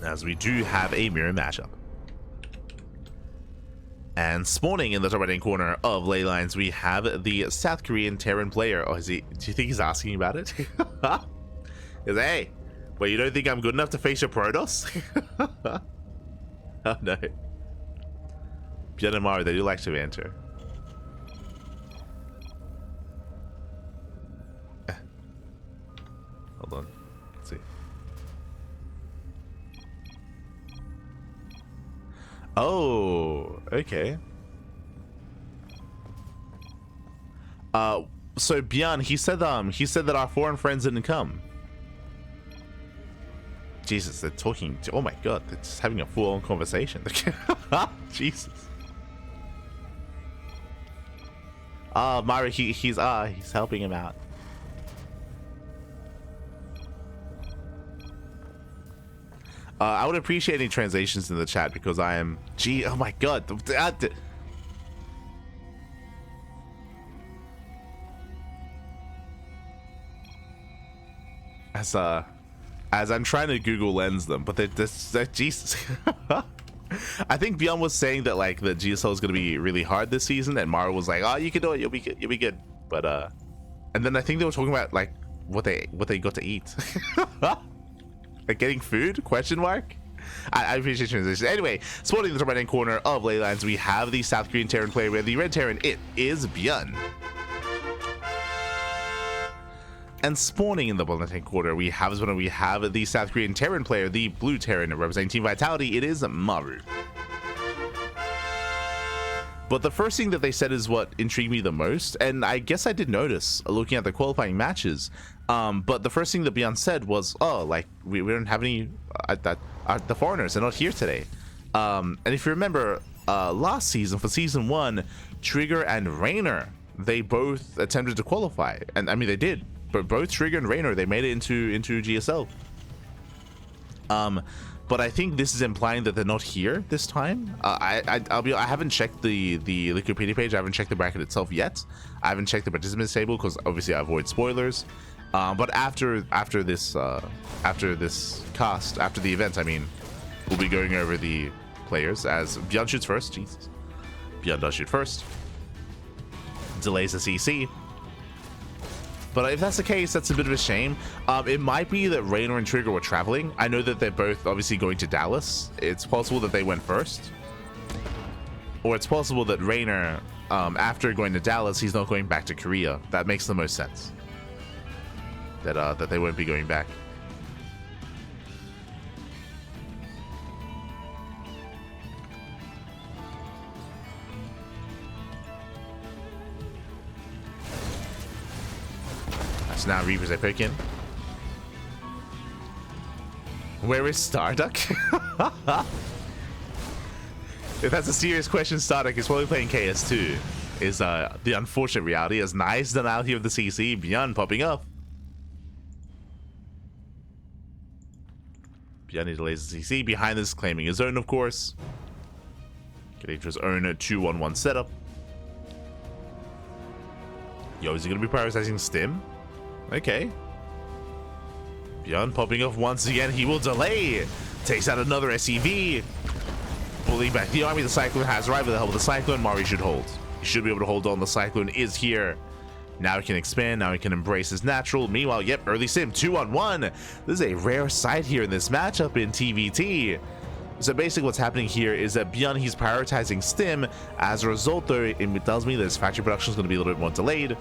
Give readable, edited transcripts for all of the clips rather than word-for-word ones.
as we do have a mirror matchup. And spawning in the top right hand corner of ley lines, we have the South Korean Terran player. Oh, is he? Do you think he's asking about it? He's hey, well, you don't think I'm good enough to face your Protoss? Oh no. ByuN and Maru, they do like to enter. Hold on. Let's see. Oh, okay. So ByuN, he said that our foreign friends didn't come. Jesus, they're talking. Oh my god, they're just having a full-on conversation. Jesus. Maru, he's helping him out. I would appreciate any translations in the chat because I am. Oh my god. As I'm trying to Google Lens them, but they're Jesus. I think ByuN was saying that like the GSL is going to be really hard this season, and Maru was like, "Oh, you can do it. You'll be good." But and then I think they were talking about like what they got to eat. Like getting food? Question mark. I appreciate transition. Anyway, spawning in the top right hand corner of ley lines, we have the South Korean Terran player with the red Terran. It is ByuN. And spawning in the bottom left hand corner, we have the South Korean Terran player, the blue Terran representing Team Vitality. It is Maru. But the first thing that they said is what intrigued me the most, and I guess I did notice looking at the qualifying matches. But the first thing that ByuN said was, "Oh, like we don't have any the foreigners. They're not here today." And if you remember, last season for season 1, Trigger and Raynor, they both attempted to qualify, and I mean they did. But both Trigger and Raynor, they made it into GSL. But I think this is implying that they're not here this time. I haven't checked the Wikipedia page. I haven't checked the bracket itself yet. I haven't checked the participants table because obviously I avoid spoilers. But after this cast, after the event, I mean, we'll be going over the players as ByuN shoots first. Jesus, ByuN does shoot first. Delays the CC. But if that's the case, that's a bit of a shame. It might be that Raynor and Trigger were traveling. I know that they're both obviously going to Dallas. It's possible that they went first. Or it's possible that Raynor, after going to Dallas, he's not going back to Korea. That makes the most sense. That they won't be going back. So now Reapers are picking. Where is Starduck? If that's a serious question, Starduck is probably playing KS2. Is the unfortunate reality. As nice done out here with the CC, ByuN popping up. ByuN delays the CC. Behind this, claiming his own, of course. Getting to his own 2-1-1 setup. Yo, is he going to be prioritizing Stim? Okay. ByuN popping off once again. He will delay. Takes out another SCV. Pulling back the army. The Cyclone has arrived with the help of the Cyclone. Maru should hold. He should be able to hold on. The Cyclone is here. Now he can expand. Now he can embrace his natural. Meanwhile, yep, early sim 2-on-1. This is a rare sight here in this matchup in TvT. So basically what's happening here is that ByuN, he's prioritizing Stim. As a result, though, it tells me that his factory production is going to be a little bit more delayed.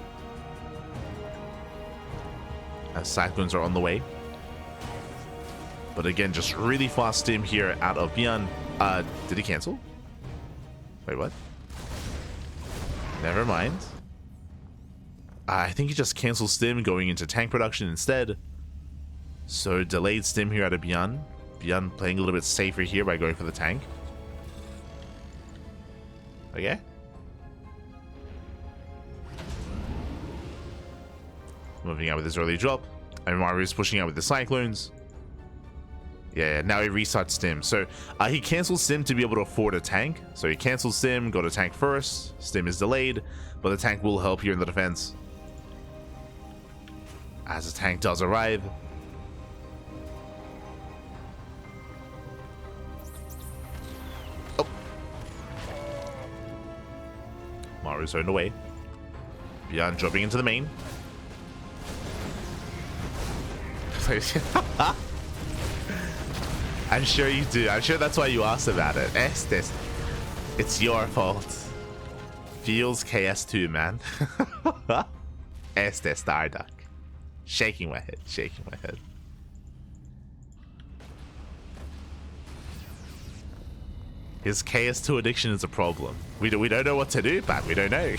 As Cyclones are on the way. But again, just really fast Stim here out of ByuN. Did he cancel? Wait, what? Never mind. I think he just canceled Stim, going into tank production instead. So delayed Stim here out of ByuN. ByuN playing a little bit safer here by going for the tank. Okay. Moving out with his early drop. And Maru is pushing out with the Cyclones. Yeah, now he restarts Stim. So he cancels Stim to be able to afford a tank. So he cancels Stim, got a tank first. Stim is delayed, but the tank will help here in the defense. As the tank does arrive. Maru zoned away. ByuN dropping into the main. I'm sure you do. I'm sure that's why you asked about it. Estes. It's your fault. Feels KS2, man. Estes Starduck. Shaking my head. Shaking my head. His KS2 addiction is a problem. We don't know what to do, but we don't know.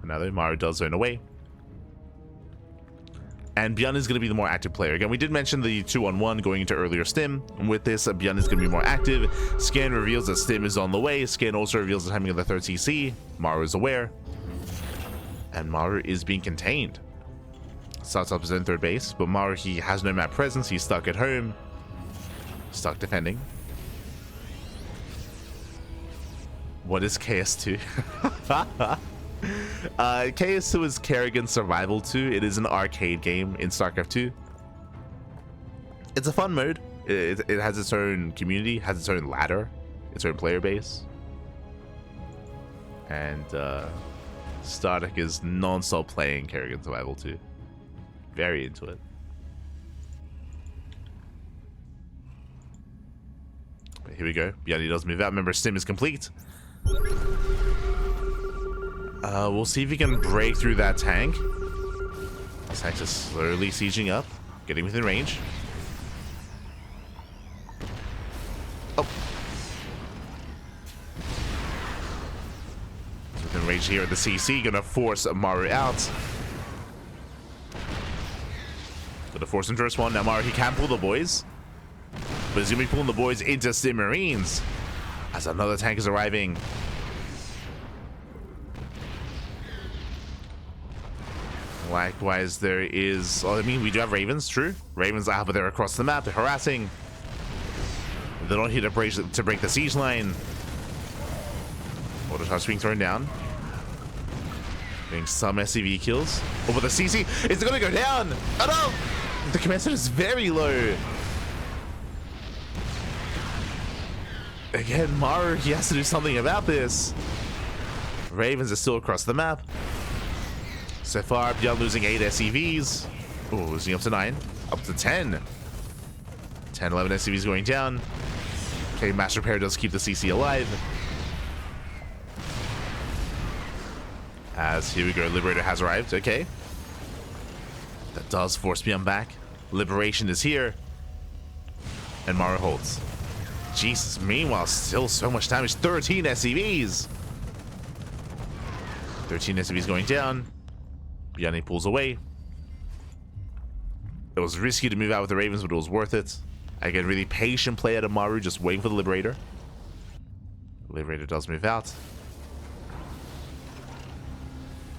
Another Maru does zone away. And ByuN is going to be the more active player. Again, we did mention the 2-on-1 going into earlier stim. And with this, ByuN is going to be more active. Scan reveals that stim is on the way. Scan also reveals the timing of the third CC. Maru is aware. And Maru is being contained. Starts up his own third base, but Maru, he has no map presence. He's stuck at home. Stuck defending. What is KS2? KS2 is Kerrigan Survival 2. It is an arcade game in StarCraft 2. It's a fun mode. It has its own community, has its own ladder, its own player base. And Starduck is non-stop playing Kerrigan Survival 2. Very into it. But here we go. ByuN does move out. Remember, stim is complete. We'll see if he can break through that tank. This tank is slowly sieging up, getting within range. Oh. It's within range here at the CC, gonna force Maru out. Gonna force him to respond. Now Maru, he can pull the boys, but he's gonna be pulling the boys into Stim Marines as another tank is arriving. Likewise, there is... Oh, I mean, we do have Ravens, true. Ravens are but they're across the map. They're harassing. They're not here to break the siege line. Auto charge being thrown down. Getting some SCV kills. Oh, but the CC is going to go down. Oh, no! The command center is very low. Again, Maru, he has to do something about this. Ravens are still across the map. So far, ByuN losing 8 SCVs. Oh, losing up to 9. Up to 10. 10, 11 SCVs going down. Okay, Mass Repair does keep the CC alive. As here we go, Liberator has arrived. Okay. That does force ByuN back. Liberation is here. And Maru holds. Jesus, meanwhile, still so much damage. 13 SCVs. 13 SCVs going down. ByuN pulls away. It was risky to move out with the Ravens, but it was worth it. Again, really patient play out of Maru, just waiting for the Liberator. The Liberator does move out.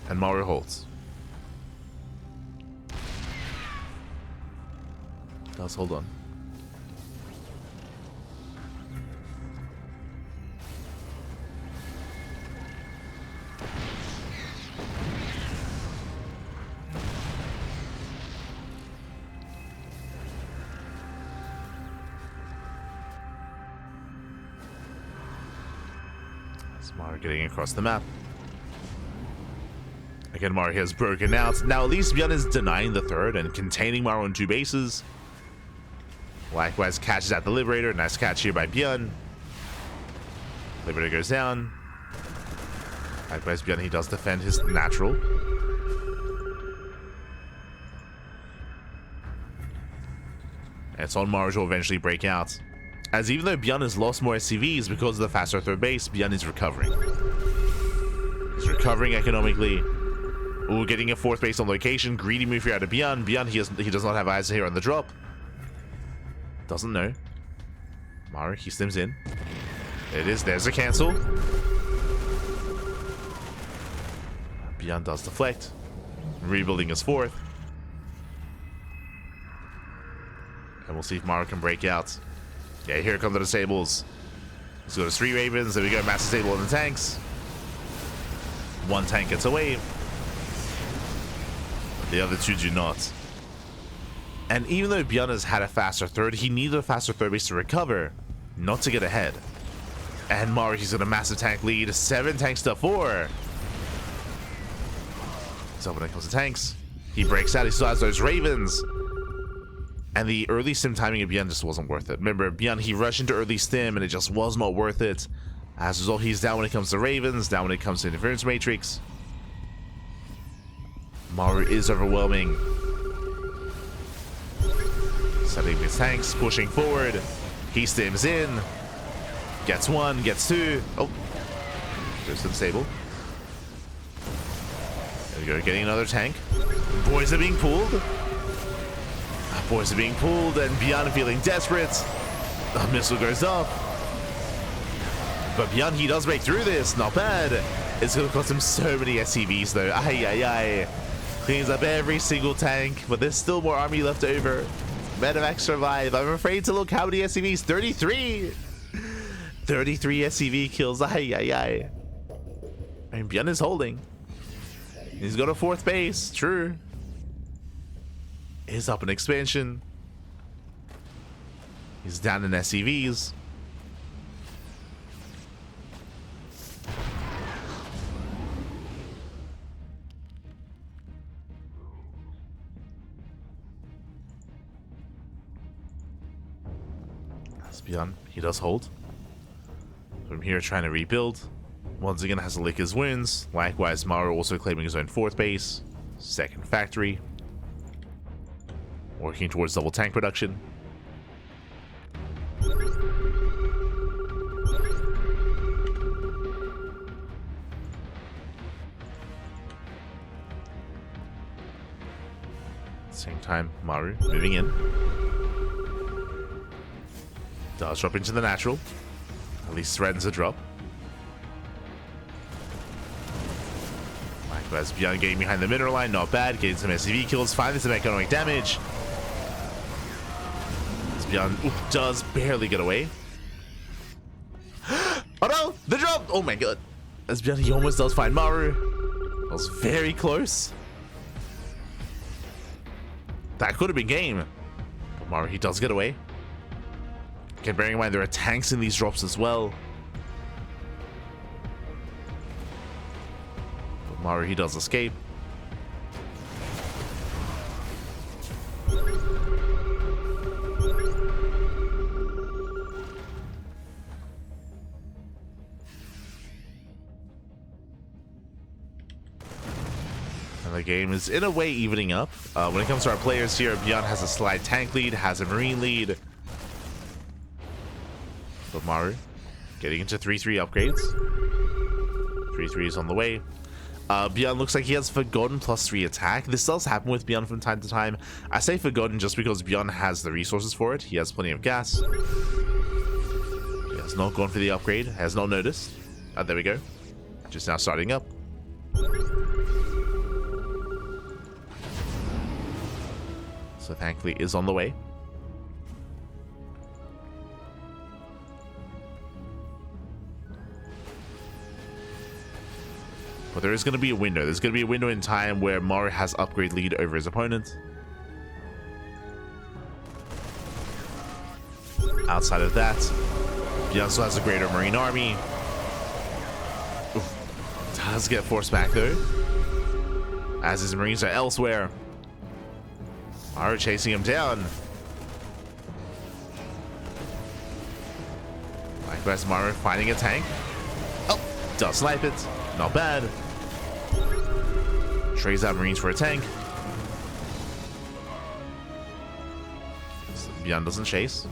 And Maru holds. Does hold on. Maru getting across the map. Again, Maru has broken out. Now, at least ByuN is denying the third and containing Maru on 2 bases. Likewise, catches at the Liberator. Nice catch here by ByuN. Liberator goes down. Likewise, ByuN, he does defend his natural. And it's on Maru to eventually break out. As even though ByuN has lost more SCVs because of the faster third base, ByuN is recovering. He's recovering economically. Ooh, getting a 4th base on location. Greedy move here out of ByuN. ByuN, he does not have eyes here on the drop. Doesn't know. Maru, he stims in. There it is. There's a cancel. ByuN does deflect. Rebuilding his 4th. And we'll see if Maru can break out. Yeah, here come the disables. Let's go to 3 Ravens. There we go. Mass disable on the tanks. 1 tank gets away. The other 2 do not. And even though ByuN has had a faster third, he needed a faster third base to recover. not to get ahead. And Maru, he's got a massive tank lead. 7 tanks to 4. So when it comes to tanks, he breaks out. He still has those Ravens. And the early stim timing of ByuN just wasn't worth it. Remember, ByuN, he rushed into early stim and it just was not worth it. As a result, he's down when it comes to Ravens, down when it comes to Interference Matrix. Maru is overwhelming. Setting his tanks, pushing forward. He stims in. Gets 1, gets 2. Oh, just unstable. There we go, getting another tank. Boys are being pulled. Boys are being pulled, and ByuN feeling desperate. A missile goes up. But ByuN, he does break through this. Not bad. It's going to cost him so many SCVs, though. Ay, ay, ay. Cleans up every single tank, but there's still more army left over. Medivac survive. I'm afraid to look how many SCVs. 33. 33 SCV kills. Ay, ay, ay. I mean, ByuN is holding. He's got a 4th base. True. Is up in expansion. He's down in SCVs. That's ByuN. He does hold. From here, trying to rebuild. Once again, has to lick his wounds. Likewise, Maru also claiming his own 4th base, 2nd factory. Working towards double tank production. Same time, Maru moving in. Does drop into the natural. At least threatens a drop. Likewise, ByuN getting behind the mineral line, not bad. Getting some SCV kills, finally some economic damage. ByuN does barely get away. Oh no! The drop! Oh my god. As ByuN, he almost does find Maru. That was very close. That could have been game. But Maru, he does get away. Okay, bearing in mind there are tanks in these drops as well. But Maru, he does escape. The game is in a way evening up. When it comes to our players here, ByuN has a slight tank lead, has a marine lead. But Maru getting into 3-3 upgrades. 3-3 is on the way. ByuN looks like he has Forgotten +3 attack. This does happen with ByuN from time to time. I say Forgotten just because ByuN has the resources for it. He has plenty of gas. He has not gone for the upgrade, has not noticed. There we go. Just now starting up. So thankfully is on the way. But there is going to be a window. There's going to be a window in time where Maru has upgrade lead over his opponent. Outside of that, ByuN still has a greater marine army. Oof. Does get forced back though, as his marines are elsewhere. Maru chasing him down. Likewise, Maru finding a tank. Oh, does snipe it. Not bad. Trades out marines for a tank. So ByuN doesn't chase.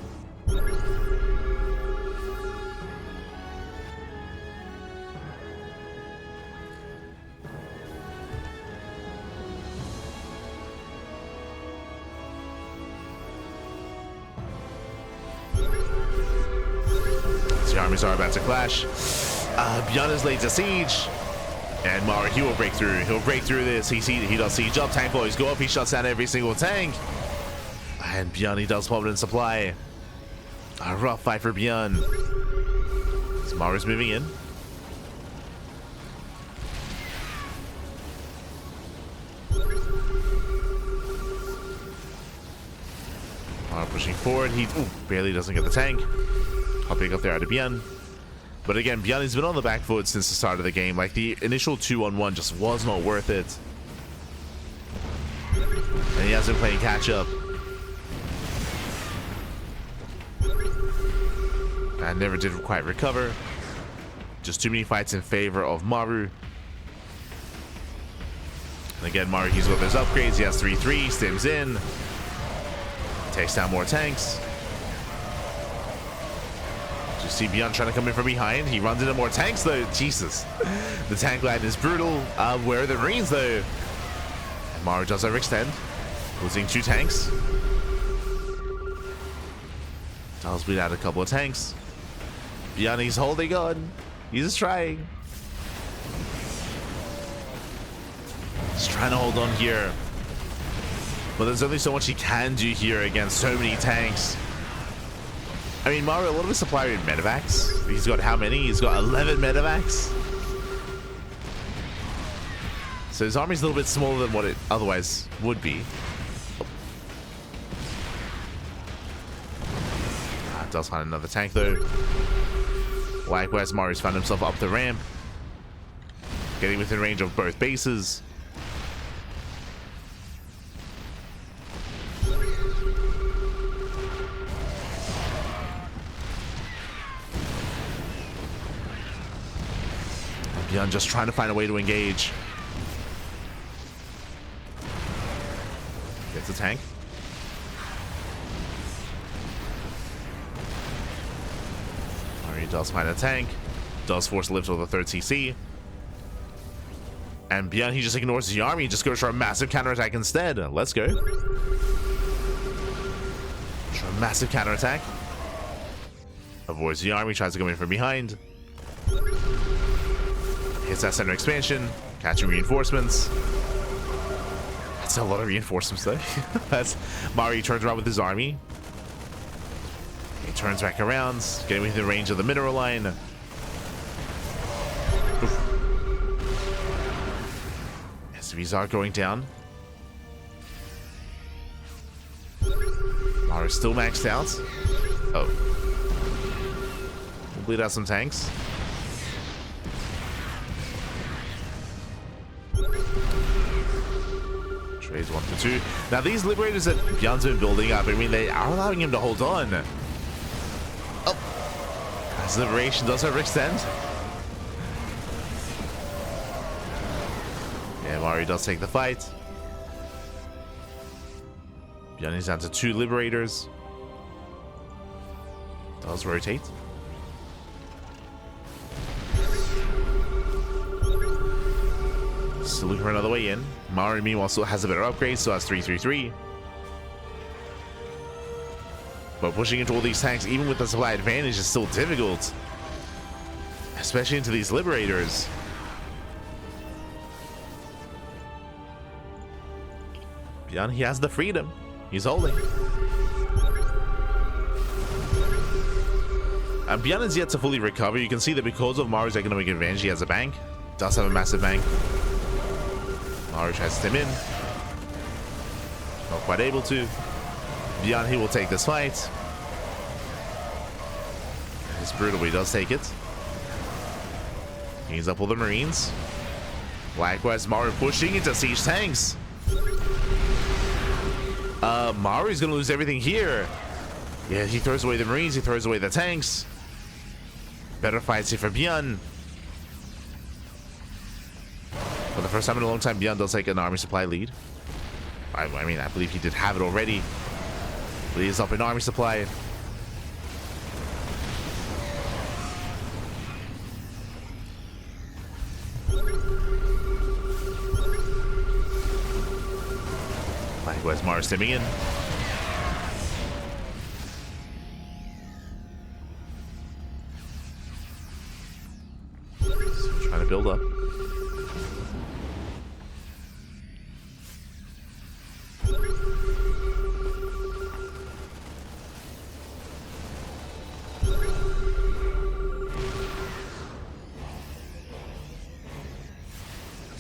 The armies are about to clash. ByuN is laid to siege. And Maru, he will break through. He'll break through this. He does siege up. Tank volumes go up. He shuts down every single tank. And ByuN, he does pop it in supply. A rough fight for ByuN. As Maru's moving in. Maru pushing forward. He barely doesn't get the tank. pick up there out of ByuN. But again, ByuN has been on the back foot since the start of the game. Like, the initial 2-on-1 just was not worth it. And he has been playing catch-up. And never did quite recover. Just too many fights in favor of Maru. And again, Maru, he's got those upgrades. He has 3-3, stims in. Takes down more tanks. You see ByuN trying to come in from behind. He runs into more tanks though. Jesus. The tank line is brutal. Where are the Marines though? And Maru does overextend. Losing 2 tanks. Does bleed out a couple of tanks. ByuN, he's holding on. He's just trying. He's trying to hold on here. But there's only so much he can do here against so many tanks. I mean, Maru, a lot of his supply in medevacs. He's got how many? He's got 11 medevacs. So his army's a little bit smaller than what it otherwise would be. Does find another tank though. Likewise, Maru's found himself up the ramp, getting within range of both bases. ByuN just trying to find a way to engage. Gets a tank. He does find a tank. Does force a lift with a 3rd CC. And ByuN, he just ignores the army. He just goes for a massive counterattack instead. Let's go. For a massive counterattack. Avoids the army. Tries to come in from behind. Hits that center expansion. Catching reinforcements. That's a lot of reinforcements though. That's Maru turns around with his army. He turns back around, getting within range of the mineral line. Oof. SCVs are going down. Maru's still maxed out. Oh. We'll bleed out some tanks. Trades 1 for 2. Now these liberators that ByuN's been building up, I mean, they are allowing him to hold on. Oh. As liberation does overextend. Yeah, Maru does take the fight. ByuN is down to 2 liberators. Does rotate. Still looking for another way in. Maru, meanwhile, still has a better upgrade, still has 3-3-3. But pushing into all these tanks, even with the supply advantage, is still difficult. Especially into these liberators. ByuN, he has the freedom. He's holding. And ByuN is yet to fully recover. You can see that because of Maru's economic advantage, he has a bank. Does have a massive bank. Maru tries to stim in. Not quite able to. ByuN, he will take this fight. It's brutal, but he does take it. He's up all the Marines. Likewise, Maru pushing into siege tanks. Maru's gonna lose everything here. Yeah, he throws away the Marines, he throws away the tanks. Better fights here for ByuN. For the first time in a long time, ByuN does take an army supply lead. I mean, I believe he did have it already. But he is up in army supply. Likewise, Maru stimming in. So trying to build up.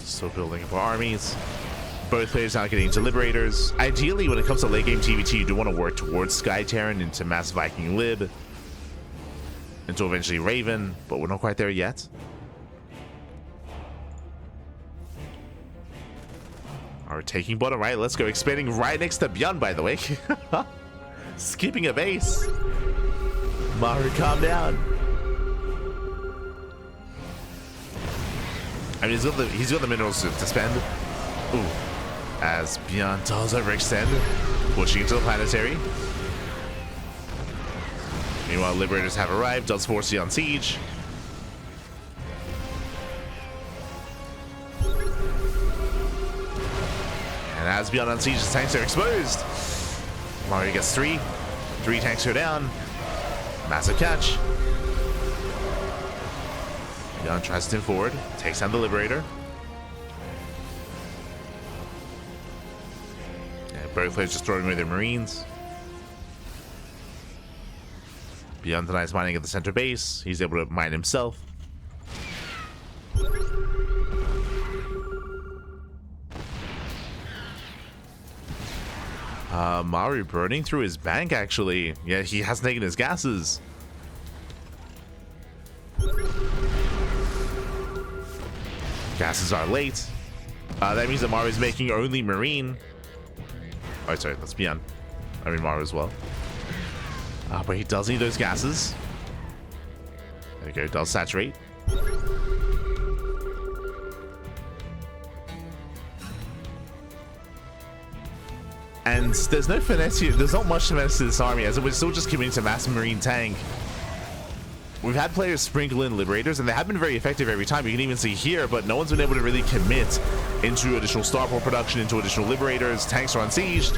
Still building up our armies. Both players now getting into liberators. Ideally, when it comes to late game TvT, you do want to work towards Sky Terran into Mass Viking Lib. into eventually Raven, but we're not quite there yet. Are taking bottom right. Let's go. Expanding right next to ByuN, by the way. Skipping a base. Maru, calm down. I mean, he's got the minerals to spend. Ooh. As ByuN does overextend, pushing into the planetary. Meanwhile, Liberators have arrived. Does force you on siege. And as ByuN on siege, his tanks are exposed. Maru gets 3. 3 tanks go down. Massive catch. ByuN tries to move forward. Takes down the Liberator. And both players just throwing away their Marines. ByuN denies mining at the center base. He's able to mine himself. Maru burning through his bank, actually. Yeah, he has taken his gases. Gases are late. That means that Maru is making only Marine. Oh, sorry, that's ByuN. I mean Maru as well. But he does need those gases. There we go, does saturate. And there's no finesse here. There's not much finesse to this army, as we're still just committing to mass Marine tank. We've had players sprinkle in Liberators, and they have been very effective every time. You can even see here, but no one's been able to really commit into additional Starport production, into additional Liberators. Tanks are unsieged.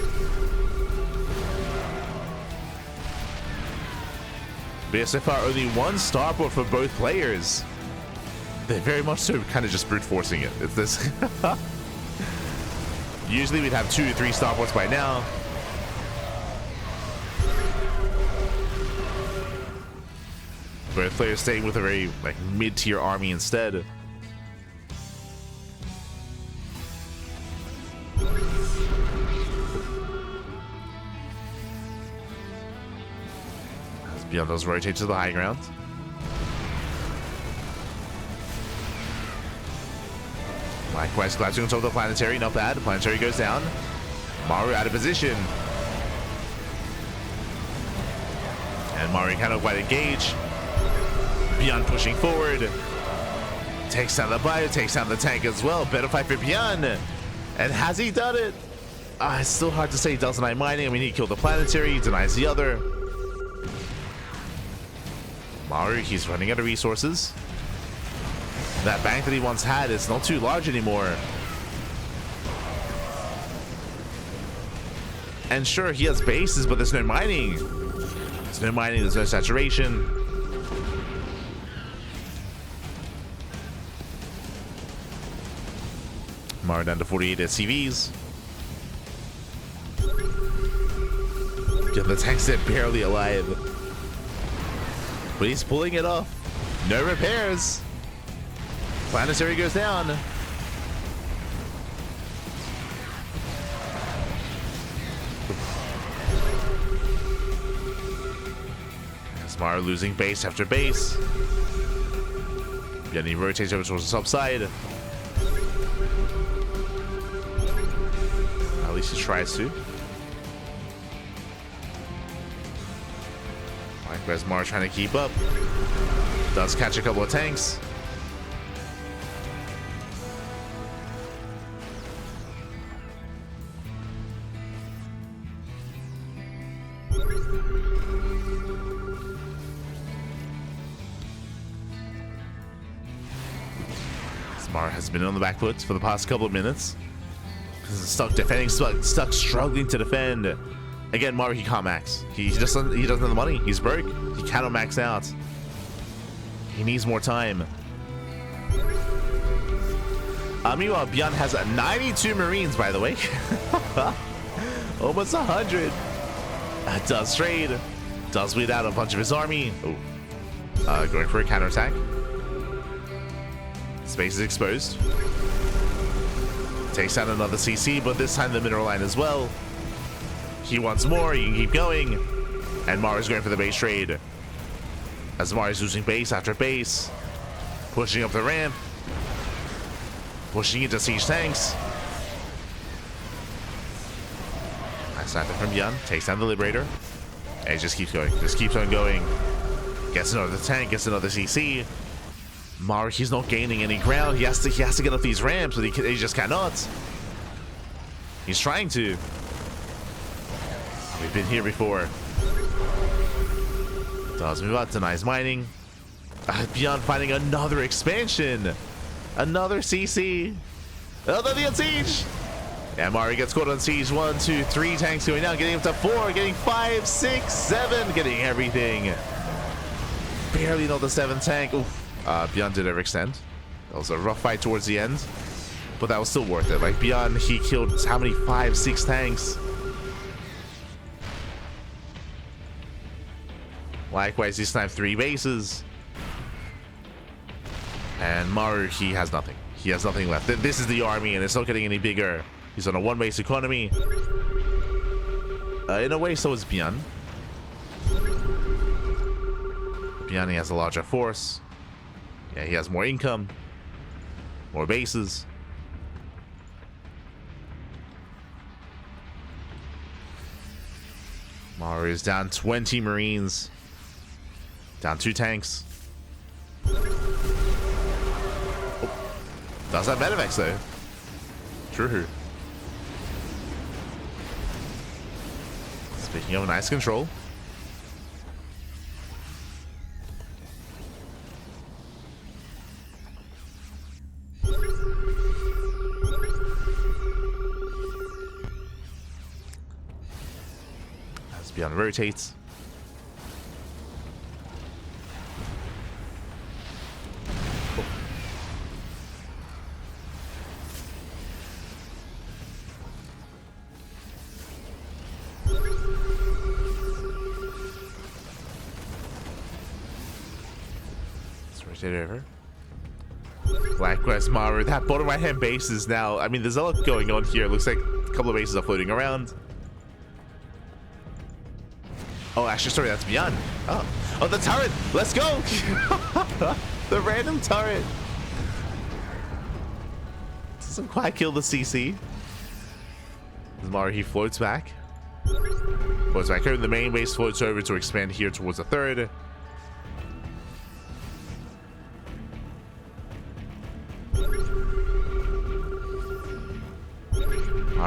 But yeah, so far, only 1 Starport for both players. They're very much so kind of just brute forcing it. It's this. Usually we'd have 2 to 3 Starports by now. Both players staying with a very mid-tier army instead. As ByuN does rotate to the high ground. Likewise, collapsing on top of the planetary, not bad. The planetary goes down. Maru out of position. And Maru cannot quite engage. ByuN pushing forward. Takes down the bio, takes down the tank as well. Better fight for ByuN. And has he done it? It's still hard to say he does deny mining. I mean, he killed the planetary, he denies the other. Maru, he's running out of resources. That bank that he once had is not too large anymore. And sure, he has bases, but there's no mining. There's no mining, there's no saturation. Maru down to 48 SCVs. Yeah, the tank's barely alive. But he's pulling it off. No repairs. Planetary goes down. Maru losing base after base. ByuN rotates over towards the top side. At least he tries to. Likewise, Maru trying to keep up. Does catch a couple of tanks. Maru has been on the back foot for the past couple of minutes. Stuck defending, stuck struggling to defend. Again, Maru, he can't max. He doesn't have the money. He's broke. He cannot max out. He needs more time. Meanwhile, ByuN has 92 Marines, by the way. Almost 100. Does trade. Does bleed out a bunch of his army. Oh. Going for a counterattack. Space is exposed. Takes out another CC, but this time the mineral line as well. He wants more. He can keep going. And Maru's going for the base trade. As Maru's losing base after base. Pushing up the ramp. Pushing into siege tanks. Nice snap from ByuN. Takes down the Liberator. And he just keeps going. Just keeps on going. Gets another tank. Gets another CC. Maru, he's not gaining any ground. He has to get up these ramps, but he just cannot. He's trying to. We've been here before. Does move out. Denies mining. ByuN finding another expansion. Another CC. Another the siege. And Maru gets caught on siege. 1, 2, 3 tanks going down. Getting up to 4. Getting 5, 6, 7. Getting everything. Barely not the 7th tank. Oof. ByuN did overextend. That was a rough fight towards the end. But that was still worth it. Like ByuN, he killed how many? 5, 6 tanks. Likewise, he sniped 3 bases. And Maru, he has nothing. He has nothing left. This is the army, and it's not getting any bigger. He's on a 1-base economy. In a way, so is ByuN. ByuN, he has a larger force. Yeah, he has more income. More bases. Maru is down 20 Marines. Down 2 tanks. Does have Medivacs though. True. Speaking of nice control. As ByuN rotates. Rotate over. Likewise, Maru. That bottom right hand base is now. I mean, there's a lot going on here. It looks like a couple of bases are floating around. Oh, actually, sorry, that's ByuN. Oh, the turret. Let's go. The random turret. Doesn't quite kill the CC. Maru, he floats back. Floats back here in the main base. Floats over to expand here towards the third.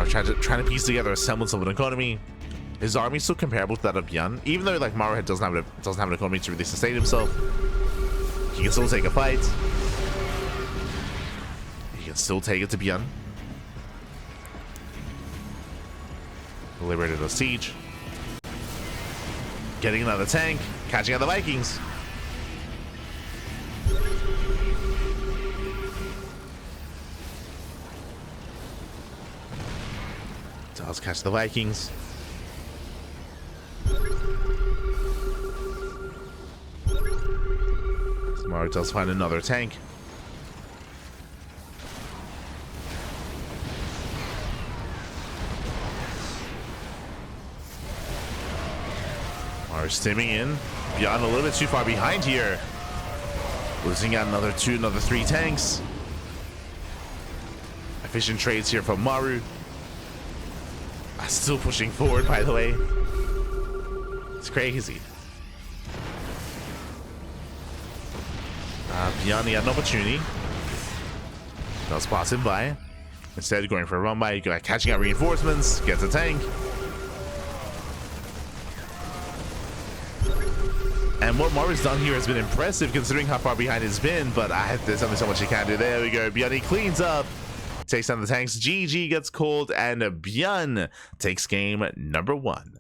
Trying to piece together a semblance of an economy. His army is still comparable to that of ByuN, even though like Maru doesn't have an economy to really sustain himself. He can still take a fight. He can still take it to ByuN. Liberated a siege. Getting another tank, catching out the Vikings. Does catch the Vikings. Maru does find another tank. Maru stimming in. ByuN a little bit too far behind here. Losing out another 3 tanks. Efficient trades here from Maru. Still pushing forward, by the way. It's crazy. ByuN, he had an opportunity. Does pass him by. Instead, going for a run by, catching out reinforcements, gets a tank. And what Maru's done here has been impressive considering how far behind he's been, but there's only so much he can do. There we go. ByuN, he cleans up. Takes down the tanks. GG gets called, and ByuN takes game number 1.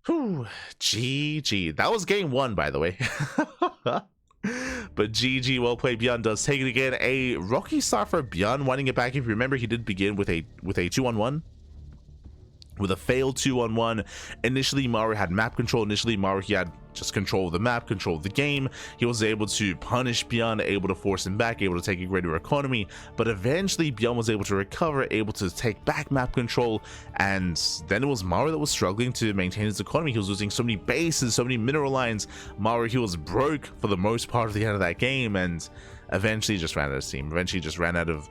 Whew, GG. That was game 1, by the way. But GG, well played. ByuN does take it again. A rocky start for ByuN, winding it back. If you remember, he did begin with a 2-on-1. With a failed 2-on-1. Initially, Maru had map control. Initially, Maru, he had just control the map, control the game. He was able to punish ByuN, able to force him back, able to take a greater economy, but eventually ByuN was able to recover, able to take back map control, and then it was Maru that was struggling to maintain his economy. He was losing so many bases, so many mineral lines. Maru, he was broke for the most part of the end of that game, and eventually just ran out of steam, eventually just ran out of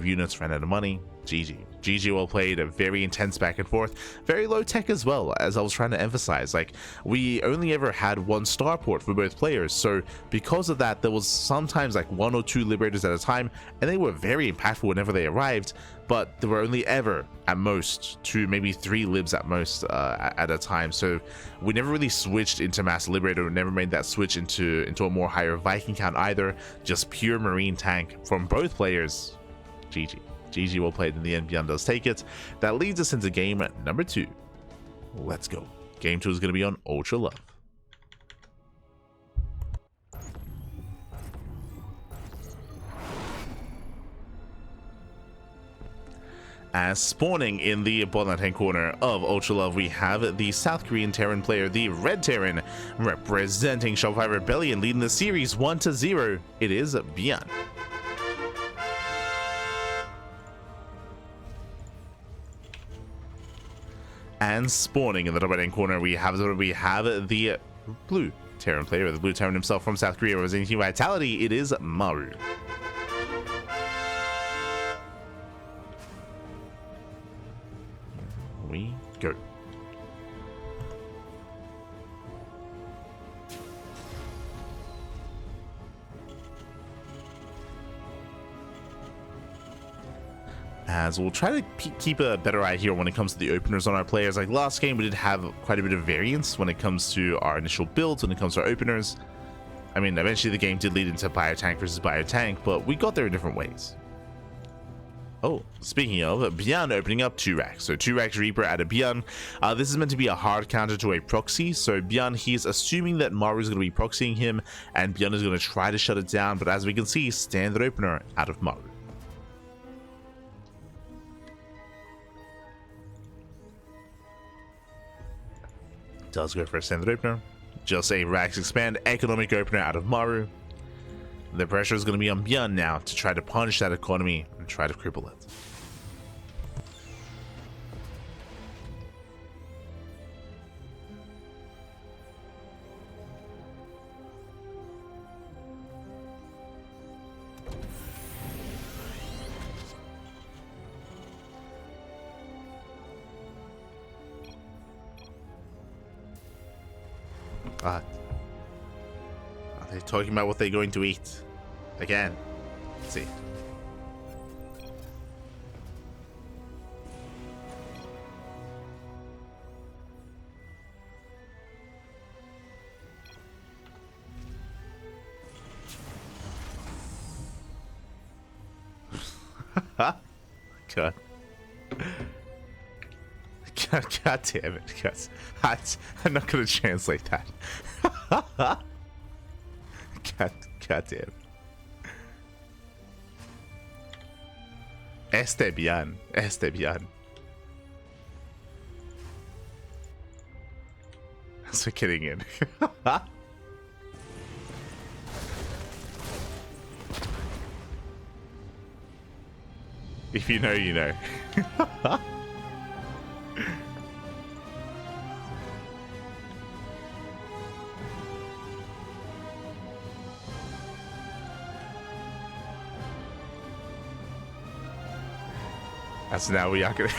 units, ran out of money. GG well played. A very intense back and forth, very low tech as well, as I was trying to emphasize. Like, we only ever had one starport for both players, so because of that, there was sometimes like 1 or 2 liberators at a time, and they were very impactful whenever they arrived, but there were only ever at most 2, maybe 3 libs at most at a time. So we never really switched into mass liberator, we never made that switch into a more higher Viking count either, just pure marine tank from both players. GG well played. In the end, ByuN does take it. That leads us into game number 2. Let's go. Game 2 is going to be on Ultra Love. As spawning in the bottom left-hand corner of Ultra Love, we have the South Korean Terran player, the Red Terran, representing Shopify Rebellion, leading the series 1-0. It is ByuN. And spawning in the top right-hand corner, we have the blue Terran player, the blue Terran himself from South Korea, representing Team Vitality. It is Maru. We go. As we'll try to keep a better eye here when it comes to the openers on our players. Like last game, we did have quite a bit of variance when it comes to our initial builds, when it comes to our openers. I mean, eventually the game did lead into BioTank versus BioTank, but we got there in different ways. Oh, speaking of, ByuN opening up 2 racks. So 2 racks Reaper out of ByuN. This is meant to be a hard counter to a proxy. So ByuN, he's assuming that Maru is going to be proxying him, and ByuN is going to try to shut it down. But as we can see, standard opener out of Maru. Does go for a standard opener. Just a racks expand economic opener out of Maru. The pressure is going to be on ByuN now to try to punish that economy and try to cripple it. Are they talking about what they're going to eat? Again. Let's see. God. God damn it, guys. I'm not gonna translate that. God damn. ByuN. ByuN. That's for kidding in. If you know, you know. As now we are gonna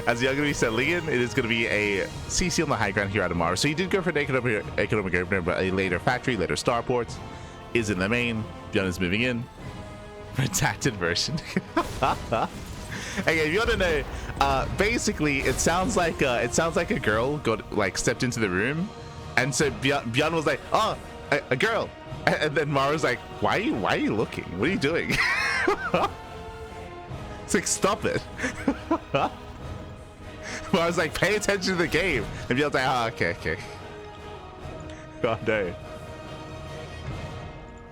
as we are gonna be settling in, it is gonna be a CC on the high ground here out of Maru. So you did go for an economic opener, but a later factory, later starport is in the main. ByuN is moving in. Redacted version. Okay, if you want to know, basically it sounds like a girl got stepped into the room, and so ByuN was like, oh, a girl, and then Maru's like, why are you looking? What are you doing? It's like, stop it. Well, I was like, pay attention to the game. And ByuN's like, oh, okay. Oh, no.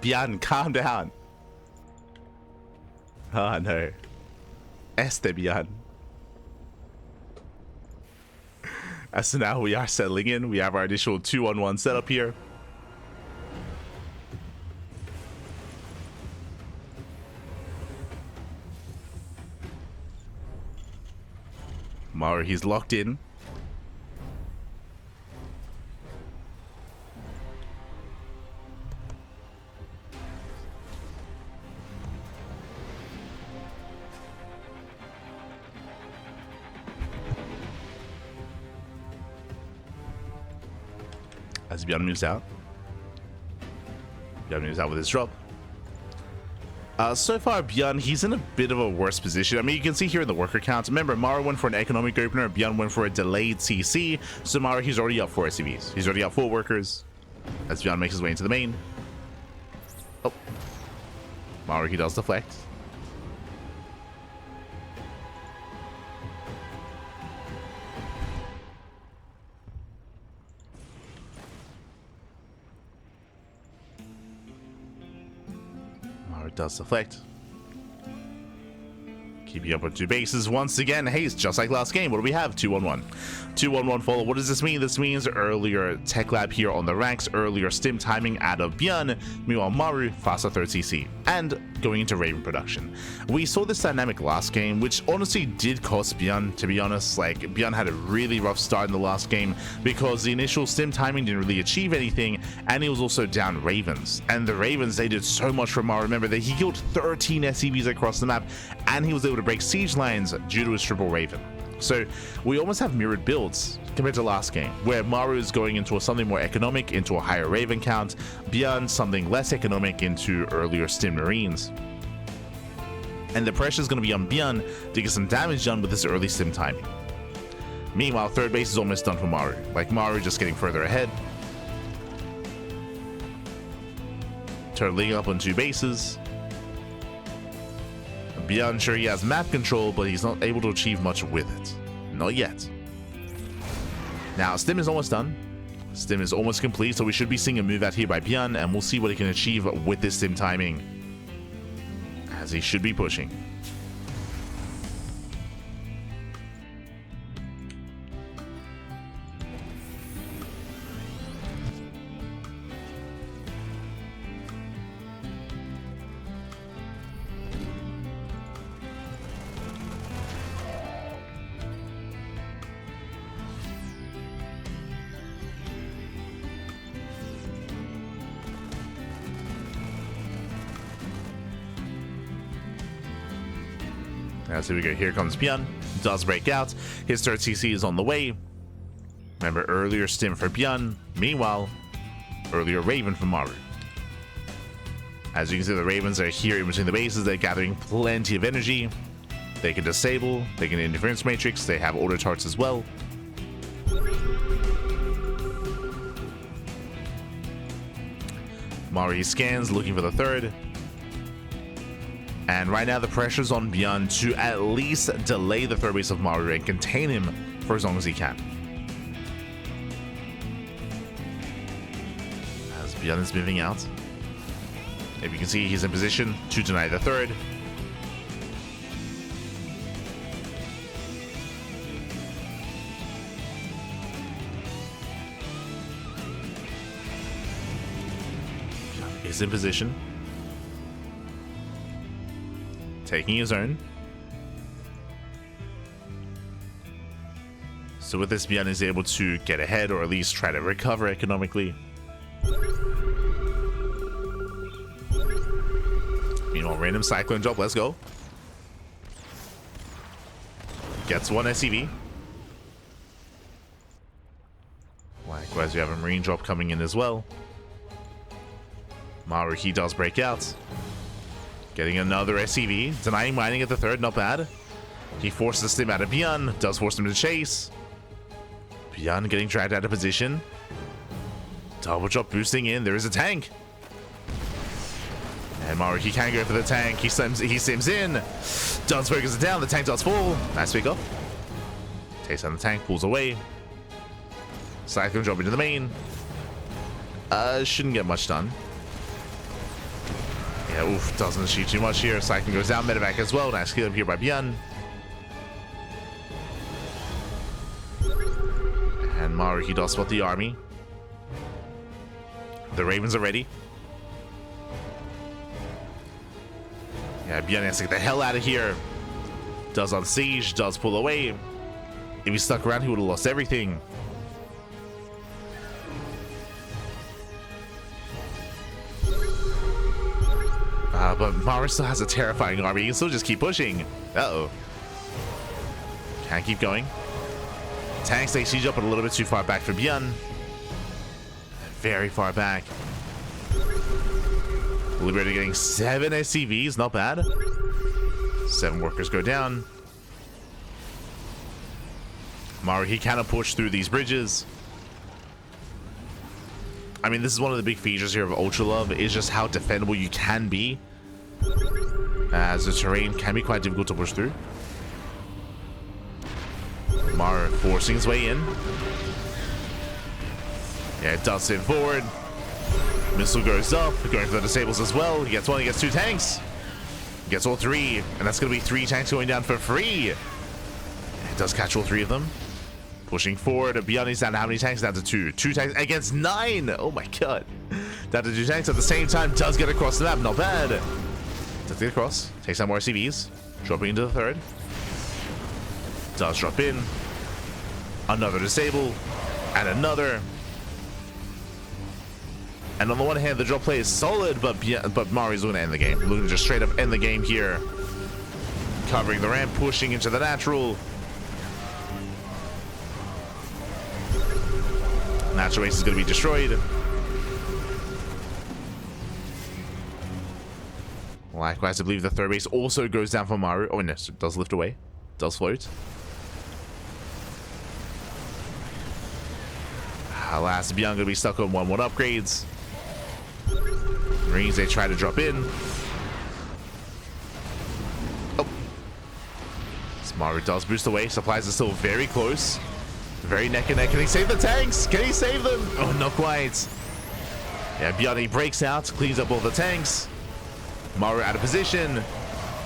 ByuN, calm down. Oh, no. ByuN. So now we are settling in. We have our initial 2-on-1 setup here. Maru, he's locked in. As ByuN moves out. ByuN moves out with his drop. So far, ByuN, he's in a bit of a worse position. I mean, you can see here in the worker count. Remember, Maru went for an economic opener. ByuN went for a delayed CC. So Maru, he's already up 4 SCVs. He's already up 4 workers. As ByuN makes his way into the main. Oh. Maru, he does deflect. Does deflect. Keeping up with 2 bases once again. Hey, it's just like last game. What do we have? 2-on-1. 2-on-1 follow. What does this mean? This means earlier tech lab here on the ranks, earlier stim timing out of ByuN. Meanwhile, Maru, faster 3rd CC, and going into Raven production. We saw this dynamic last game, which honestly did cost ByuN, to be honest. Like, ByuN had a really rough start in the last game because the initial stim timing didn't really achieve anything, and he was also down Ravens. And the Ravens, they did so much for Maru. Remember that he killed 13 SCVs across the map, and he was able to break siege lines due to his triple Raven. So we almost have mirrored builds compared to last game, where Maru is going into something more economic, into a higher Raven count, ByuN something less economic into earlier stim Marines. And the pressure is going to be on ByuN to get some damage done with this early stim timing. Meanwhile, 3rd base is almost done for Maru. Like, Maru just getting further ahead. Turtling up on 2 bases. ByuN, sure, he has map control, but he's not able to achieve much with it. Not yet. Now, stim is almost done. Stim is almost complete, so we should be seeing a move out here by ByuN, and we'll see what he can achieve with this stim timing, as he should be pushing. Now, so we go. Here comes ByuN. Does break out. His 3rd CC is on the way. Remember, earlier stim for ByuN. Meanwhile, earlier Raven for Maru. As you can see, the Ravens are here in between the bases. They're gathering plenty of energy. They can disable. They can interference matrix. They have auto tarts as well. Maru, he scans, looking for the 3rd. And right now the pressure's on ByuN to at least delay the 3rd base of Maru and contain him for as long as he can. As ByuN is moving out. If you can see, he's in position to deny the 3rd. ByuN is in position. Taking his own. So with this, ByuN is able to get ahead, or at least try to recover economically. Meanwhile, random cyclone drop, let's go. Gets 1 SCV. Likewise, we have a marine drop coming in as well. Maru, he does break out. Getting another SCV, denying mining at the 3rd, not bad. He forces the stim out of ByuN, does force him to chase. ByuN getting dragged out of position. Double drop boosting in, there is a tank. And Maru, he can go for the tank, he sims in. Does focus it down, the tank does fall. Nice pick off. Takes down the tank, pulls away. Cyclone drop into the main. Shouldn't get much done. Yeah, oof, doesn't achieve too much here. Cyclone goes down, medevac as well. Nice kill up here by ByuN. Maru, he does spot the army. The Ravens are ready. Yeah, ByuN has to get the hell out of here. Does on siege, does pull away. If he stuck around, he would have lost everything. But Maru still has a terrifying army. He can still just keep pushing. Uh-oh. Can't keep going. Tanks take siege up, but a little bit too far back for ByuN. Very far back. Liberator getting 7 SCVs, not bad. 7 workers go down. Maru, he kind of pushed through these bridges. I mean, this is one of the big features here of Ultra Love, is just how defendable you can be, as the terrain can be quite difficult to push through. Maru forcing his way in. Yeah, it does hit forward. Missile goes up, going for the disables as well. He gets 1, he gets 2 tanks. He gets all 3, and that's going to be 3 tanks going down for free. It does catch all 3 of them. Pushing forward, ByuN is down to how many tanks? Down to 2. 2 tanks against 9. Oh my god. Down to 2 tanks at the same time. Does get across the map. Not bad. Does get across. Takes out more CVs. Dropping into the 3rd. Does drop in. Another disable. And another. And on the one hand, the drop play is solid, but Maru's going to end the game. Looking to just straight up end the game here. Covering the ramp, pushing into the natural. Natural base is going to be destroyed. Likewise, I believe the 3rd base also goes down for Maru. Oh, no, it does lift away. Does float. Last, ByuN going to be stuck on 1-1 upgrades. Marines, they try to drop in. Oh. Maru does boost away. Supplies are still very close. Very neck and neck. Can he save the tanks? Can he save them? Oh, not quite. Yeah, ByuN breaks out, cleans up all the tanks. Maru out of position.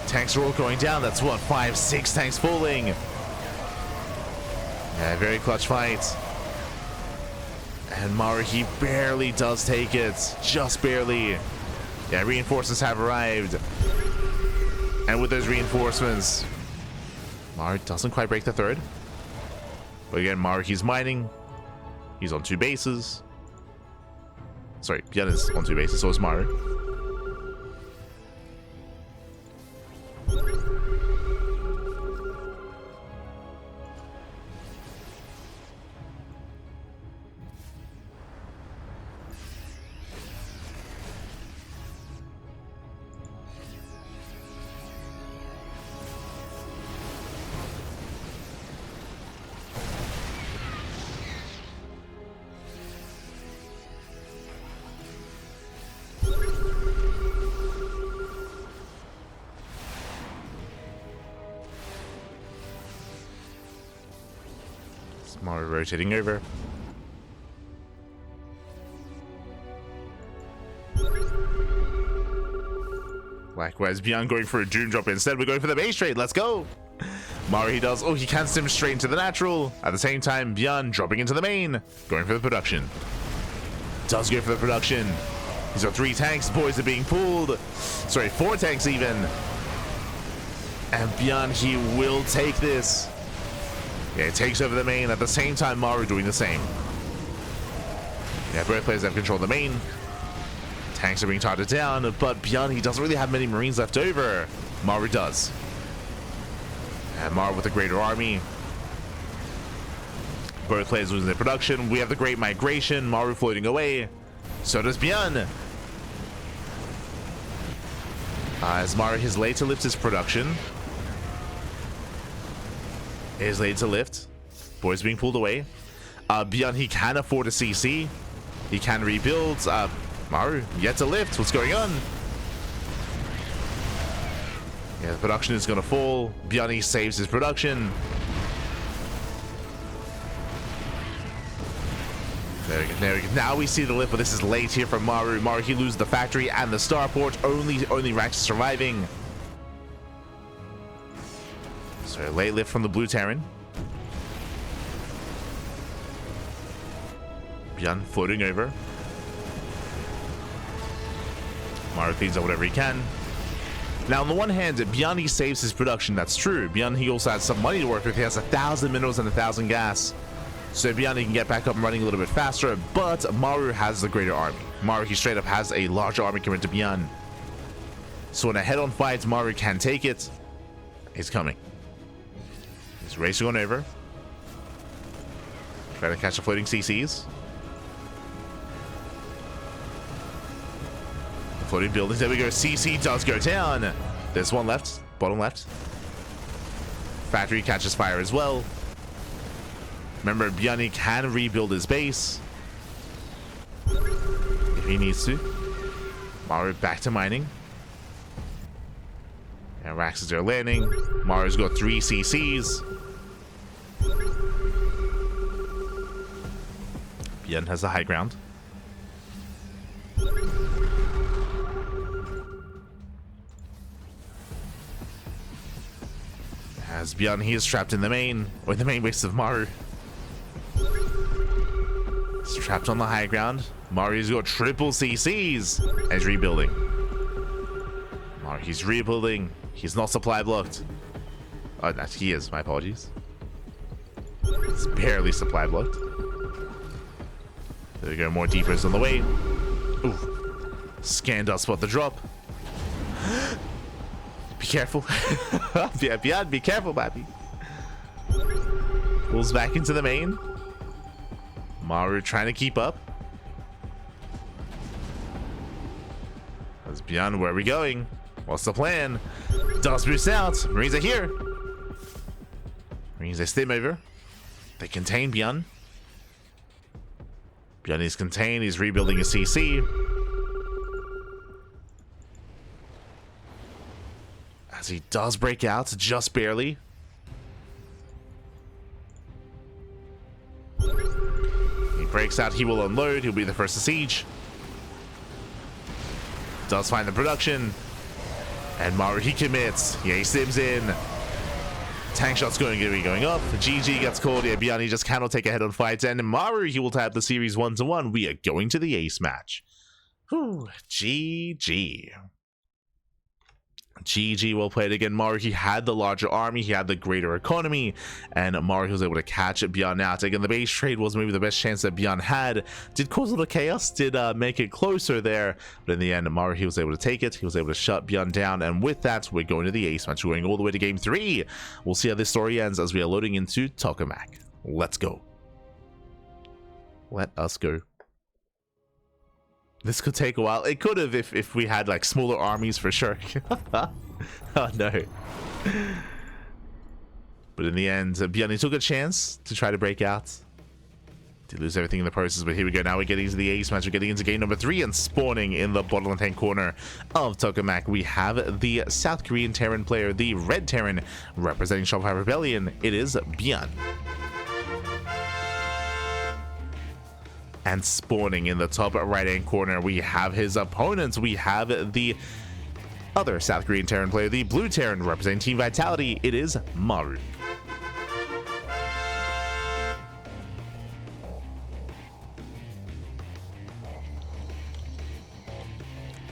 Tanks are all going down. That's what, 5, 6 tanks falling. Yeah, very clutch fight. And Maru, he barely does take it. Just barely. Yeah, reinforcements have arrived. And with those reinforcements, Maru doesn't quite break the 3rd. But again, Maru, he's mining. He's on 2 bases. Sorry, ByuN is on 2 bases, so is Maru. Maru rotating over. Likewise, ByuN going for a Doom drop. Instead, we're going for the base trade. Let's go. Maru, he does. Oh, he can sim straight into the natural. At the same time, ByuN dropping into the main. Going for the production. Does go for the production. He's got 3 tanks. Boys are being pulled. Sorry, 4 tanks even. And ByuN, he will take this. Yeah, it takes over the main. At the same time, Maru doing the same. Yeah, both players have control of the main. Tanks are being targeted down, but ByuN, he doesn't really have many Marines left over. Maru does. And Maru with a greater army. Both players losing their production. We have the Great Migration. Maru floating away. So does ByuN. As Maru, his late to lift his production. Is laid to lift. Boys being pulled away. ByuN, he can afford a CC. He can rebuild. Maru yet to lift. What's going on? Yeah, the production is going to fall. ByuN, he saves his production. There we go, there we go. Now we see the lift, but this is late here from Maru. Maru, he loses the factory and the starport. Only Rax surviving. So late lift from the blue Terran. ByuN floating over. Maru cleans up whatever he can. Now, on the one hand, ByuN, he saves his production. That's true. ByuN, he also has some money to work with. He has 1,000 minerals and 1,000 gas. So ByuN, he can get back up and running a little bit faster. But Maru has the greater army. Maru, he straight up has a larger army compared to ByuN. So in a head-on fight, Maru can take it. He's coming. He's racing on over. Trying to catch the floating CCs. The floating buildings. There we go. CC does go down. There's one left. Bottom left. Factory catches fire as well. Remember, ByuN can rebuild his base if he needs to. Maru back to mining. And Raxes are landing. Maru's got 3 CCs. ByuN has the high ground. As ByuN, he is trapped in the main, or the main base of Maru. He's trapped on the high ground. Maru's got triple CCs and he's rebuilding. Maru, he's rebuilding. He's not supply blocked. Oh, no, he is. My apologies. It's barely supply blocked. There we go. More deepers on the way. Ooh. Scan does spot the drop. Be careful. Yeah, ByuN, be careful, baby. Pulls back into the main. Maru trying to keep up. That's ByuN. Where are we going? What's the plan? Does boost out. Marines are here. Marines, they stim over. They contain ByuN. ByuN is contained. He's rebuilding his CC. As he does break out, just barely. He breaks out. He will unload. He'll be the first to siege. Does find the production. And Maru, he commits. Yeah, he stims in. Tank shots going up. GG gets called. Yeah, ByuN, he just cannot take a head-on fight. And Maru, he will tap the series 1-1. We are going to the ace match. Whew, GG. GG, well played again. Maru, he had the larger army, he had the greater economy, and Maru, he was able to catch ByuN out. Again, the base trade was maybe the best chance that ByuN had. Did cause a little chaos, did make it closer there, but in the end, Maru, he was able to take it. He was able to shut ByuN down, and with that, we're going to the ace match. We're going all the way to game 3. We'll see how this story ends as we are loading into tokamak. Let's go. Let us go. This could take a while. It could have if we had like smaller armies for sure. Oh no. But in the end, ByuN took a chance to try to break out. Did lose everything in the process, but here we go. Now we're getting into the ace match. We're getting into game number 3 and spawning in the bottom left-hand corner of tokamak. We have the South Korean Terran player, the Red Terran, representing Shopify Rebellion. It is ByuN. And spawning in the top right-hand corner, we have his opponents. We have the other South Korean Terran player, the Blue Terran, representing Team Vitality. It is Maru.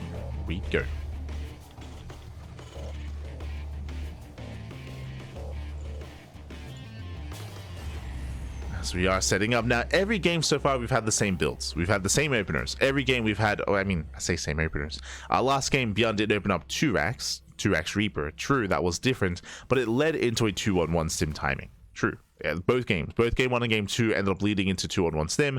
Here we go. We are setting up now. Every game so far we've had the same builds, we've had the same openers. Every game we've had, oh, I mean, I say same openers. Last game ByuN did open up 2x Reaper. True, that was different, but it led into a 2-on-1 stim timing. True, yeah, both game 1 and game 2 ended up leading into 2-on-1 stim.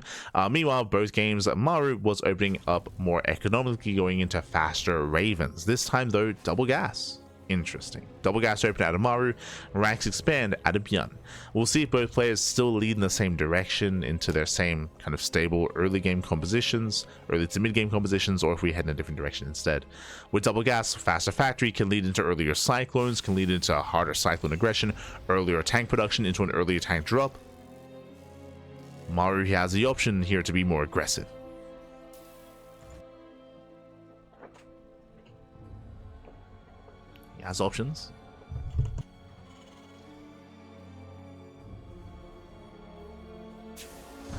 Meanwhile, both games Maru was opening up more economically, going into faster Ravens. This time though, double gas. Interesting. Double gas open out of Maru, ranks expand out of ByuN. We'll see if both players still lead in the same direction into their same kind of stable early game compositions, early to mid game compositions, or if we head in a different direction instead. With double gas, faster factory can lead into earlier cyclones, can lead into harder cyclone aggression, earlier tank production into an earlier tank drop. Maru, he has the option here to be more aggressive. Has options.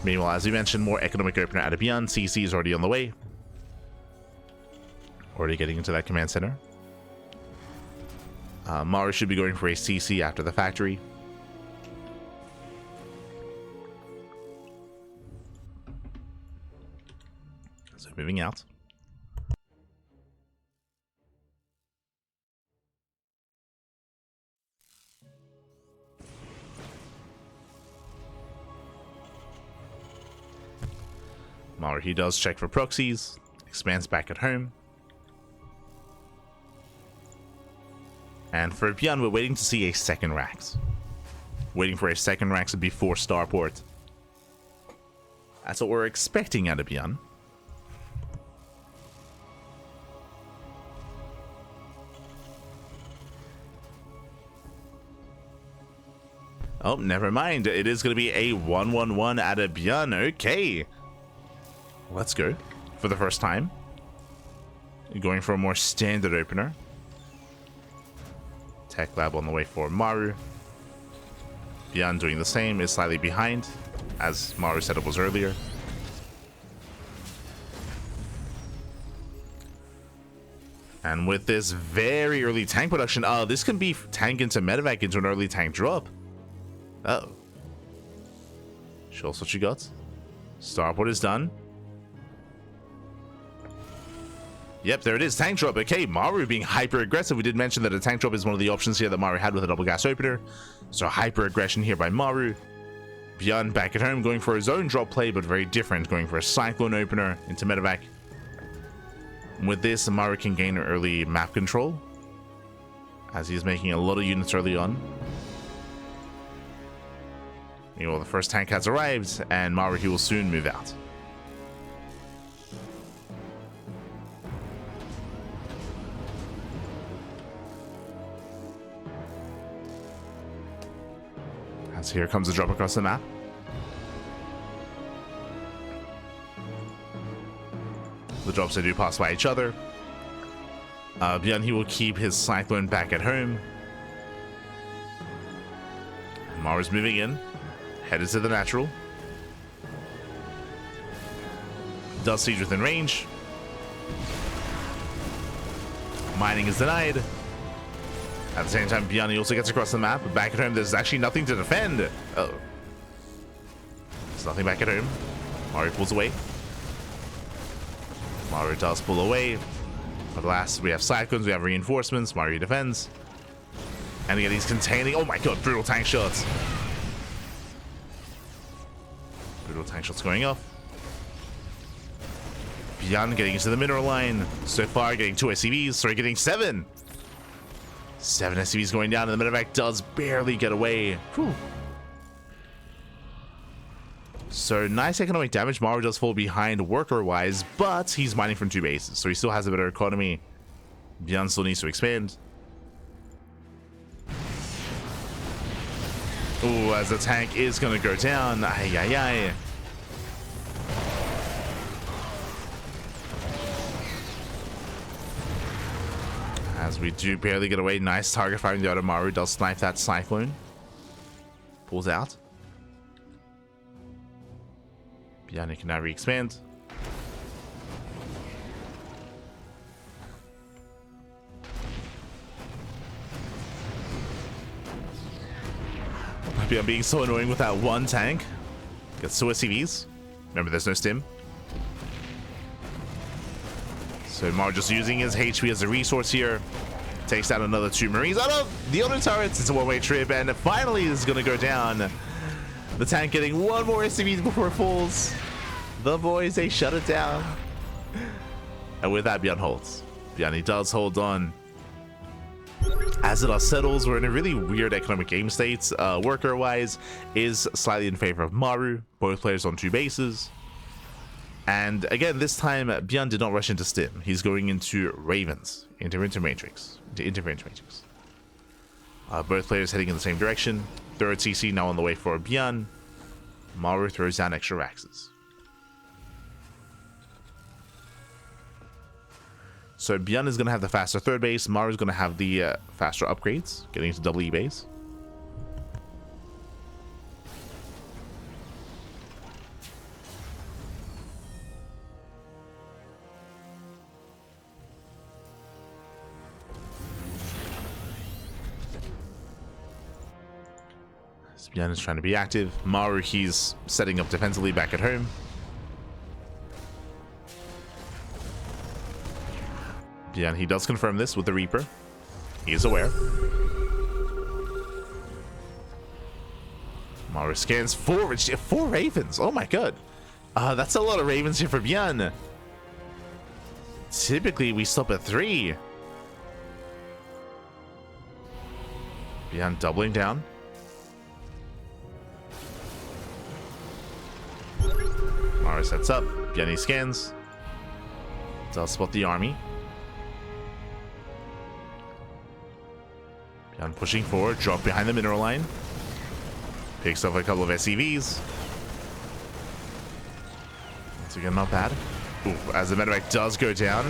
Meanwhile, as we mentioned, more economic opener out of ByuN. CC is already on the way. Already getting into that command center. Maru should be going for a CC after the factory. So moving out. Maru, he does check for proxies, expands back at home. And for ByuN, we're waiting to see a second Rax. Waiting for a second Rax before Starport. That's what we're expecting out of ByuN. Oh, never mind. It is going to be a 1-1-1 out of ByuN. Okay. Let's go. For the first time. Going for a more standard opener. Tech Lab on the way for Maru. ByuN doing the same, is slightly behind, as Maru's setup was earlier. And with this very early tank production, this can be tank into medevac into an early tank drop. Uh-oh. Show us what you got. Starport is done. Yep, there it is. Tank drop. Okay, Maru being hyper aggressive. We did mention that a tank drop is one of the options here that Maru had with a double gas opener. So hyper aggression here by Maru. ByuN back at home going for his own drop play, but very different. Going for a cyclone opener into medevac. With this, Maru can gain early map control, as he's making a lot of units early on. Meanwhile, the first tank has arrived, and Maru, he will soon move out. As here comes the drop across the map. The drops, they do pass by each other. ByuN, he will keep his cyclone back at home. Maru's moving in. Headed to the natural. Does siege within range. Mining is denied. At the same time, ByuN, he also gets across the map. But back at home, there's actually nothing to defend. Uh-oh. There's nothing back at home. Maru pulls away. Maru does pull away. At last, we have cyclones, we have reinforcements. Maru defends. And again, he's containing. Oh my god, brutal tank shots. Brutal tank shots going off. ByuN getting into the mineral line. So far, getting 2 SCVs. Sorry, getting 7. 7 SCVs going down, and the medevac does barely get away. Whew. So nice economic damage. Maru does fall behind worker-wise, but he's mining from 2 bases, so he still has a better economy. ByuN still needs to expand. Ooh, as the tank is going to go down. Ay, ay, ay. As we do barely get away. Nice target firing the other. Maru does snipe that cyclone. Pulls out. ByuN can now re-expand. ByuN being so annoying with that one tank. Gets 2 SCVs. Remember, there's no stim. So Maru just using his HP as a resource here. Takes down another 2 Marines. Oh no! The other turrets. It's a one-way trip, and finally this is going to go down. The tank getting 1 more SCV before it falls. The boys, they shut it down. And with that, ByuN holds. ByuN, he does hold on. As it all settles, we're in a really weird economic game state. Worker-wise is slightly in favor of Maru. Both players on 2 bases. And again, this time, ByuN did not rush into Stim. He's going into Ravens, into Matrix. Both players heading in the same direction. Third CC now on the way for ByuN. Maru throws down extra Raxes. So ByuN is going to have the faster third base. Maru is going to have the faster upgrades, getting into double E base. ByuN is trying to be active. Maru, he's setting up defensively back at home. ByuN, he does confirm this with the Reaper. He is aware. Maru scans four Ravens. Oh my god. That's a lot of Ravens here for ByuN. Typically, we stop at 3. ByuN doubling down. Maru sets up. ByuN scans. Does spot the army. ByuN pushing forward. Drop behind the mineral line. Picks up a couple of SCVs. Once again, not bad. Ooh, as the medevac does go down.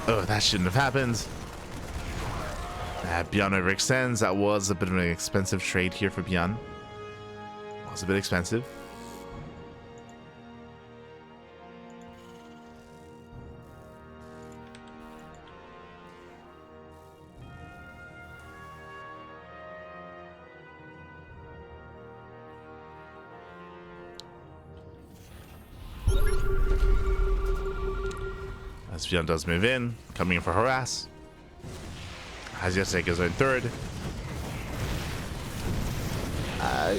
Oh, that shouldn't have happened. ByuN overextends. That was a bit of an expensive trade here for ByuN. Was a bit expensive. As ByuN does move in, coming in for harass. Has yet to take his own third.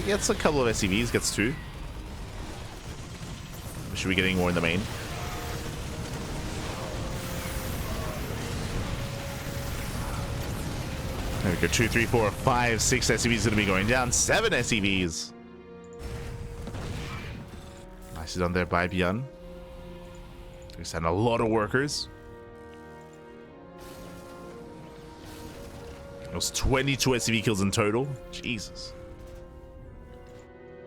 Gets a couple of SCVs, gets 2. We should be getting more in the main. There we go, 2, 3, 4, 5, 6 SCVs gonna be going down. 7 SCVs. Nicely done there by ByuN. We send a lot of workers. It was 22 SCV kills in total. Jesus.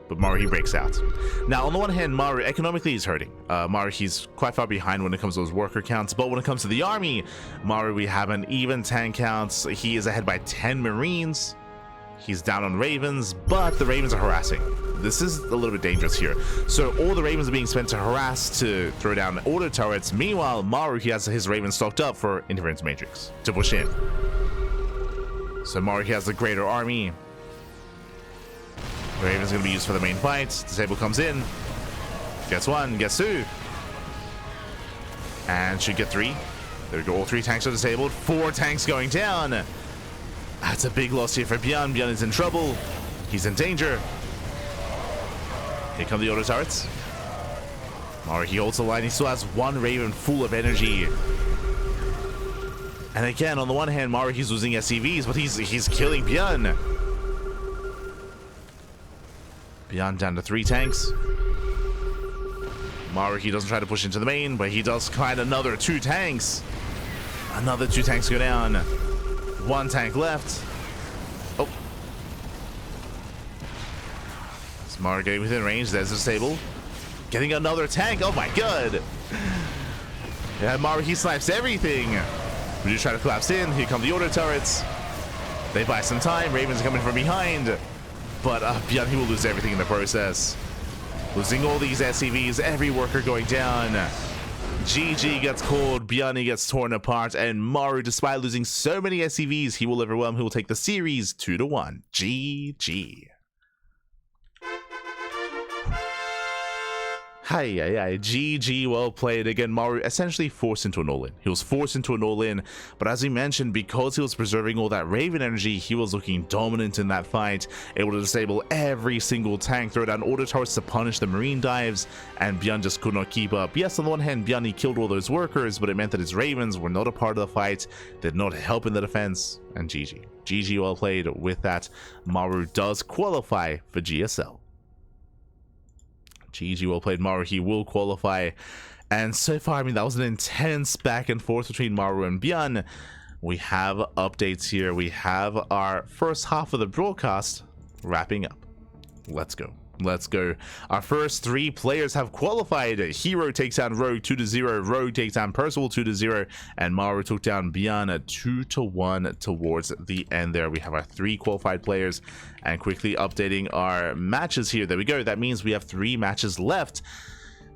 But Maru, he breaks out. Now, on the one hand, Maru economically is hurting. Maru, he's quite far behind when it comes to those worker counts. But when it comes to the army, Maru, we have an even tank counts. He is ahead by 10 Marines. He's down on Ravens, but the Ravens are harassing. This is a little bit dangerous here. So all the Ravens are being spent to harass, to throw down auto turrets. Meanwhile, Maru, he has his Ravens stocked up for interference matrix to push in. So Maru, he has the greater army. Raven's going to be used for the main fight. Disable comes in. Gets 1, gets 2. And should get 3. There we go, all 3 tanks are disabled. 4 tanks going down. That's a big loss here for ByuN. ByuN is in trouble. He's in danger. Here come the auto turrets. Maru, he holds the line. He still has 1 Raven full of energy. And again, on the one hand, Maru, he's losing SCVs, but he's killing ByuN. ByuN down to 3 tanks. Maru, he doesn't try to push into the main, but he does find another 2 tanks. Another 2 tanks go down. 1 tank left. Oh. It's Maru getting within range. There's disable. Getting another tank. Oh my god. Yeah, Maru, he snipes everything. We just try to collapse in. Here come the auto turrets. They buy some time. Ravens are coming from behind. But ByuN, he will lose everything in the process. Losing all these SCVs, every worker going down. GG gets called, ByuN, he gets torn apart, and Maru, despite losing so many SCVs, he will overwhelm. He will take the series 2-1. GG. GG, well played. Again, Maru essentially forced into an all-in. He was forced into an all-in, but as we mentioned, because he was preserving all that Raven energy, he was looking dominant in that fight, able to disable every single tank, throw down auto turrets to punish the Marine dives, and ByuN just could not keep up. Yes, on the one hand, ByuN, he killed all those workers, but it meant that his Ravens were not a part of the fight, did not help in the defense, and GG. GG, well played. With that, Maru does qualify for GSL. GG, well played. Maru, he will qualify. And so far, I mean, that was an intense back and forth between Maru and ByuN. We have updates here. We have our first half of the broadcast wrapping up. Let's go. Let's go. Our first 3 players have qualified. Hero takes down Rogue 2-0. Rogue takes down Percival 2-0. And Maru took down ByuN 2-1 towards the end there. We have our 3 qualified players. And quickly updating our matches here. There we go. That means we have 3 matches left.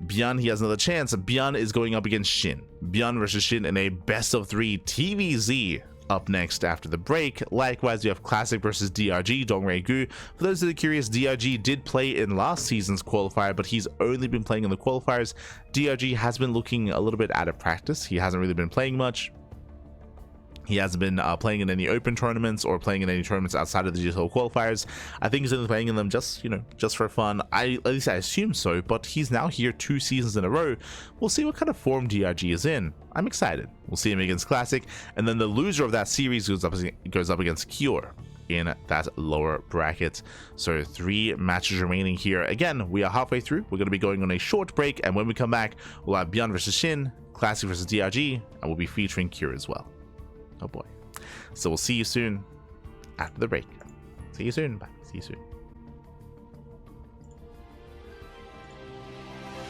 ByuN, he has another chance. ByuN is going up against Shin. ByuN versus Shin in a best of 3 TvZ up next after the break. Likewise, we have Classic versus DRG, Dongray-gu. For those that are curious, DRG did play in last season's qualifier, but he's only been playing in the qualifiers. DRG has been looking a little bit out of practice. He hasn't really been playing much. He hasn't been playing in any open tournaments or playing in any tournaments outside of the GSL qualifiers. I think he's only playing in them just, just for fun. At least I assume so, but he's now here 2 seasons in a row. We'll see what kind of form DRG is in. I'm excited. We'll see him against Classic, and then the loser of that series goes up against Cure in that lower bracket. So 3 matches remaining here. Again, we are halfway through. We're going to be going on a short break, and when we come back, we'll have ByuN versus Shin, Classic versus DRG, and we'll be featuring Cure as well. Oh boy. So we'll see you soon after the break. See you soon. Bye. See you soon.